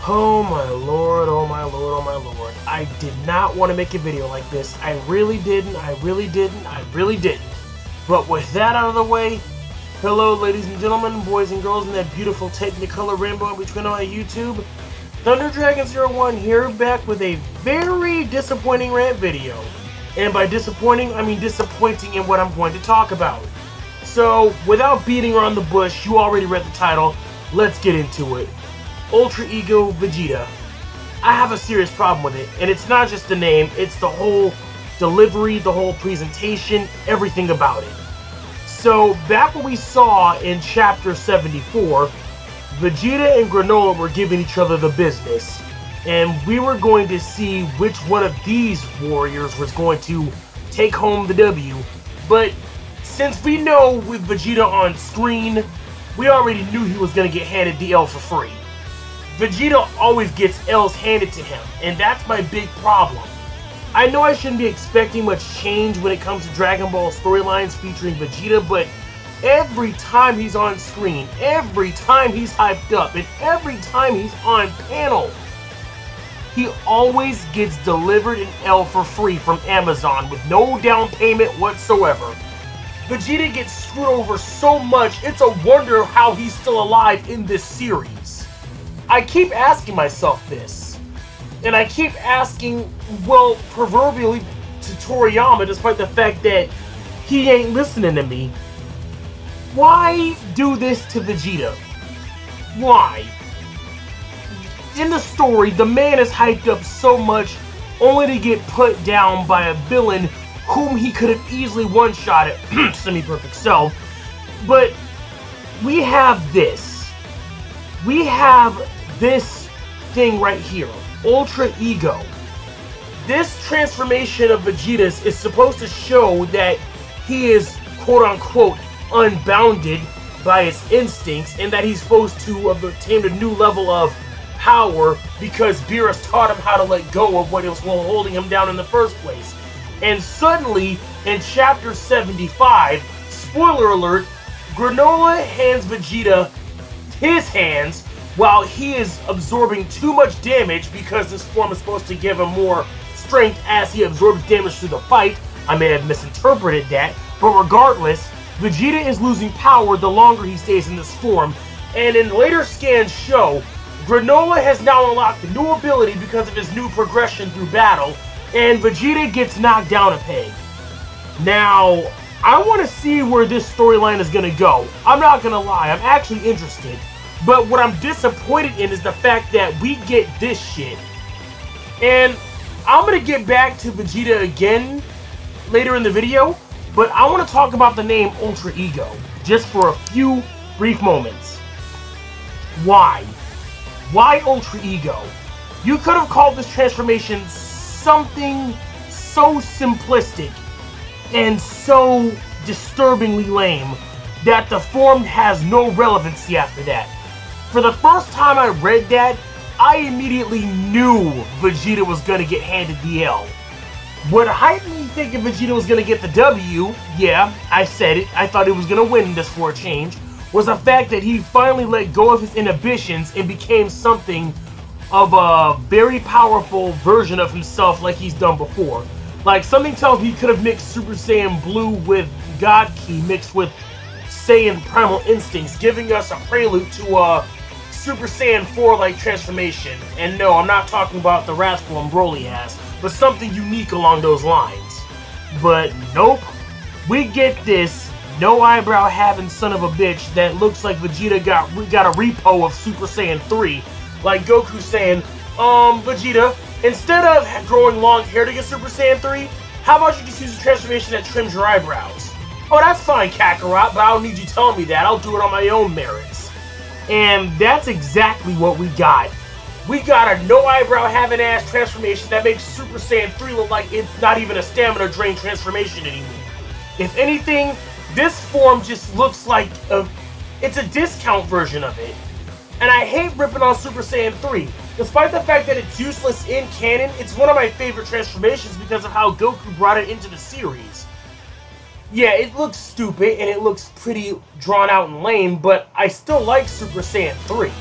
Oh my lord, oh my lord, oh my lord. I did not want to make a video like this. I really didn't, I really didn't, I really didn't. But with that out of the way, hello ladies and gentlemen, boys and girls in that beautiful Technicolor rainbow in between on my YouTube. Thunder Dragon01 here, back with a very disappointing rant video. And by disappointing, I mean disappointing in what I'm going to talk about. So, without beating around the bush, you already read the title, let's get into it. Ultra Ego Vegeta. I have a serious problem with it, and it's not just the name, it's the whole delivery, the whole presentation, everything about it. So, back what we saw in Chapter 74, Vegeta and Granola were giving each other the business, and we were going to see which one of these warriors was going to take home the W, but since we know with Vegeta on screen, we already knew he was going to get handed the L for free. Vegeta always gets L's handed to him, and that's my big problem. I know I shouldn't be expecting much change when it comes to Dragon Ball storylines featuring Vegeta, but every time he's on screen, every time he's hyped up, and every time he's on panel, he always gets delivered an L for free from Amazon with no down payment whatsoever. Vegeta gets screwed over so much, it's a wonder how he's still alive in this series. I keep asking myself this, and I keep asking, well, proverbially to Toriyama, despite the fact that he ain't listening to me, why do this to Vegeta? Why? In the story, the man is hyped up so much only to get put down by a villain whom he could have easily one-shotted, semi-perfect self, but we have this. We have this thing right here, Ultra Ego. This transformation of Vegeta's is supposed to show that he is, quote-unquote, unbounded by his instincts, and that he's supposed to have attained a new level of power because Beerus taught him how to let go of what was holding him down in the first place. And suddenly, in Chapter 75, spoiler alert, Granola hands Vegeta his hands while he is absorbing too much damage because this form is supposed to give him more strength as he absorbs damage through the fight. I may have misinterpreted that, but regardless, Vegeta is losing power the longer he stays in this form, and in later scans show, Granola has now unlocked a new ability because of his new progression through battle, and Vegeta gets knocked down a peg. Now, I want to see where this storyline is going to go. I'm not going to lie, I'm actually interested. But what I'm disappointed in is the fact that we get this shit. And I'm going to get back to Vegeta again later in the video, but I want to talk about the name Ultra Ego, just for a few brief moments. Why? Why Ultra Ego? You could have called this transformation something so simplistic and so disturbingly lame that the form has no relevancy after that. For the first time I read that, I immediately knew Vegeta was going to get handed the L. What hyped me thinking Vegeta was going to get the W, yeah, I said it, I thought he was going to win this for a change, was the fact that he finally let go of his inhibitions and became something of a very powerful version of himself like he's done before. Like, something tells me he could have mixed Super Saiyan Blue with God Ki mixed with Saiyan Primal Instincts, giving us a prelude to a Super Saiyan 4-like transformation. And no, I'm not talking about the Wrathful and Broly ass, but something unique along those lines. But nope, we get this no eyebrow having son of a bitch that looks like Vegeta got a repo of Super Saiyan 3. Like Goku saying, Vegeta, instead of growing long hair to get Super Saiyan 3, how about you just use a transformation that trims your eyebrows? Oh, that's fine, Kakarot, but I don't need you telling me that. I'll do it on my own merits. And that's exactly what we got. We got a no eyebrow having ass transformation that makes Super Saiyan 3 look like it's not even a stamina drain transformation anymore. If anything, this form just looks like it's a discount version of it. And I hate ripping on Super Saiyan 3. Despite the fact that it's useless in canon, it's one of my favorite transformations because of how Goku brought it into the series. Yeah, it looks stupid and it looks pretty drawn out and lame, but I still like Super Saiyan 3.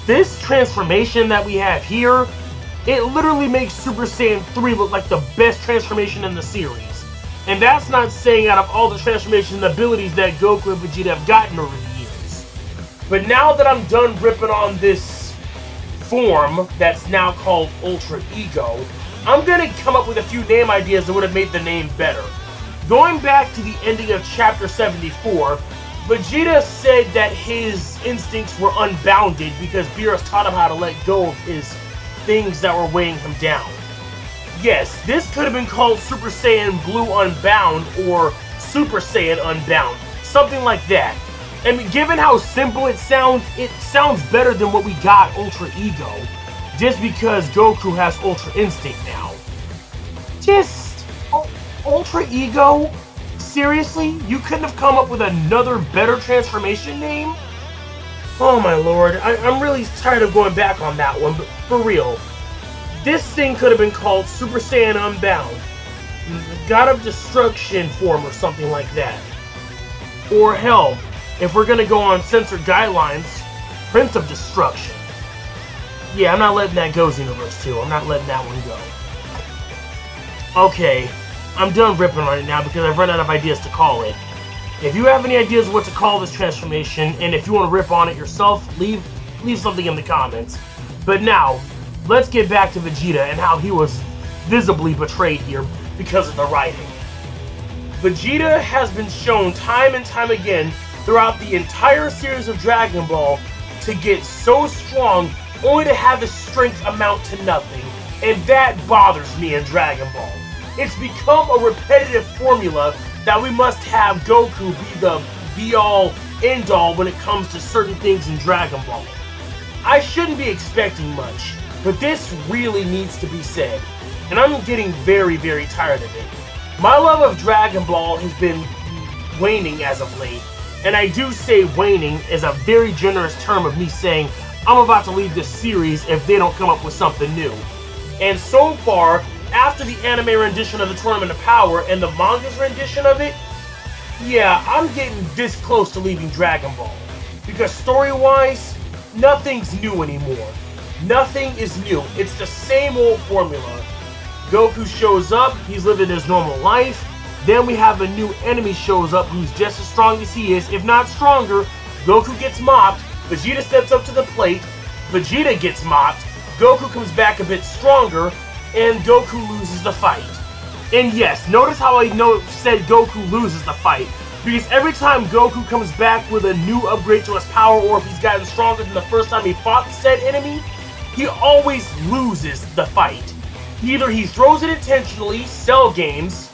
this transformation that we have here, it literally makes Super Saiyan 3 look like the best transformation in the series. And that's not saying out of all the transformation abilities that Goku and Vegeta have gotten over the years. But now that I'm done ripping on this form that's now called Ultra Ego, I'm gonna come up with a few name ideas that would have made the name better. Going back to the ending of Chapter 74, Vegeta said that his instincts were unbounded because Beerus taught him how to let go of his things that were weighing him down. Yes, this could have been called Super Saiyan Blue Unbound or Super Saiyan Unbound, something like that. And given how simple it sounds better than what we got Ultra Ego, just because Goku has Ultra Instinct now. Ultra Ego? Seriously? You couldn't have come up with another better transformation name? Oh my lord, I'm really tired of going back on that one, but for real. This thing could have been called Super Saiyan Unbound. God of Destruction form or something like that. Or hell, if we're gonna go on censored guidelines, Prince of Destruction. Yeah, I'm not letting that go, Xenoverse 2. I'm not letting that one go. Okay, I'm done ripping on it now because I've run out of ideas to call it. If you have any ideas of what to call this transformation, and if you want to rip on it yourself, leave something in the comments. But now, let's get back to Vegeta and how he was visibly betrayed here because of the writing. Vegeta has been shown time and time again throughout the entire series of Dragon Ball to get so strong only to have his strength amount to nothing, and that bothers me in Dragon Ball. It's become a repetitive formula that we must have Goku be the be-all, end-all when it comes to certain things in Dragon Ball. I shouldn't be expecting much, but this really needs to be said, and I'm getting very, very tired of it. My love of Dragon Ball has been waning as of late, and I do say waning is a very generous term of me saying I'm about to leave this series if they don't come up with something new. And so far, after the anime rendition of the Tournament of Power and the manga's rendition of it, yeah, I'm getting this close to leaving Dragon Ball. Because story-wise, nothing's new anymore. Nothing is new. It's the same old formula. Goku shows up, he's living his normal life. Then we have a new enemy shows up who's just as strong as he is, if not stronger. Goku gets mopped, Vegeta steps up to the plate, Vegeta gets mopped, Goku comes back a bit stronger, and Goku loses the fight. And yes, notice how I said Goku loses the fight. Because every time Goku comes back with a new upgrade to his power, or if he's gotten stronger than the first time he fought said enemy, he always loses the fight. Either he throws it intentionally, Cell games,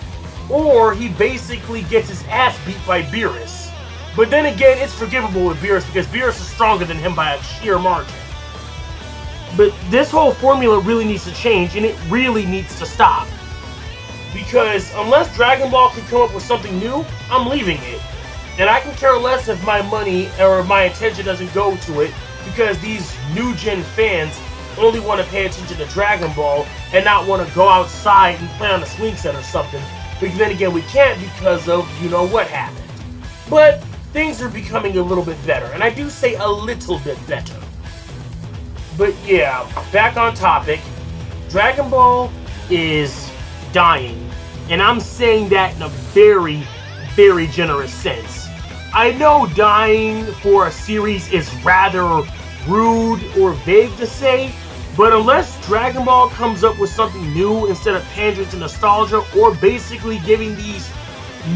or he basically gets his ass beat by Beerus. But then again, it's forgivable with Beerus because Beerus is stronger than him by a sheer margin. But this whole formula really needs to change, and it really needs to stop. Because unless Dragon Ball can come up with something new, I'm leaving it. And I can care less if my money or my attention doesn't go to it, because these new-gen fans only want to pay attention to Dragon Ball and not want to go outside and play on a swing set or something. But then again, we can't because of you-know-what happened. But things are becoming a little bit better, and I do say a little bit better. But yeah, back on topic, Dragon Ball is dying, and I'm saying that in a very, very generous sense. I know dying for a series is rather rude or vague to say, but unless Dragon Ball comes up with something new instead of pandering to nostalgia or basically giving these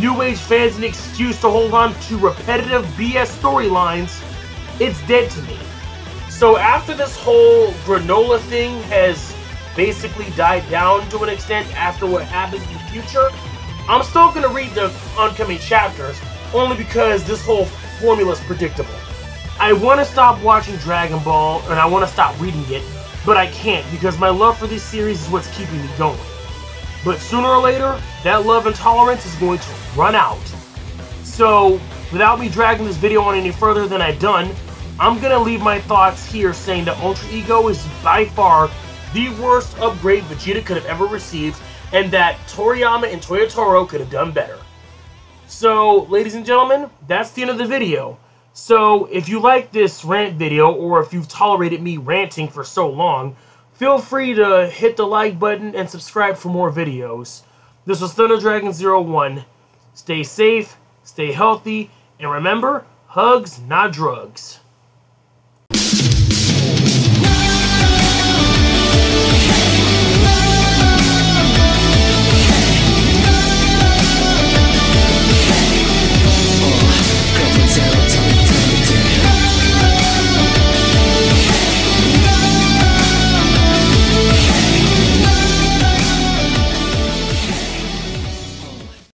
new age fans an excuse to hold on to repetitive BS storylines, it's dead to me. So after this whole granola thing has basically died down to an extent after what happens in the future, I'm still going to read the oncoming chapters, only because this whole formula is predictable. I want to stop watching Dragon Ball, and I want to stop reading it, but I can't, because my love for this series is what's keeping me going. But sooner or later, that love and tolerance is going to run out. So, without me dragging this video on any further than I've done, I'm going to leave my thoughts here saying that Ultra Ego is by far the worst upgrade Vegeta could have ever received, and that Toriyama and Toyotaro could have done better. So, ladies and gentlemen, that's the end of the video. So if you like this rant video, or if you've tolerated me ranting for so long, feel free to hit the like button and subscribe for more videos. This was Thunder Dragon 01. Stay safe, stay healthy, and remember, hugs, not drugs.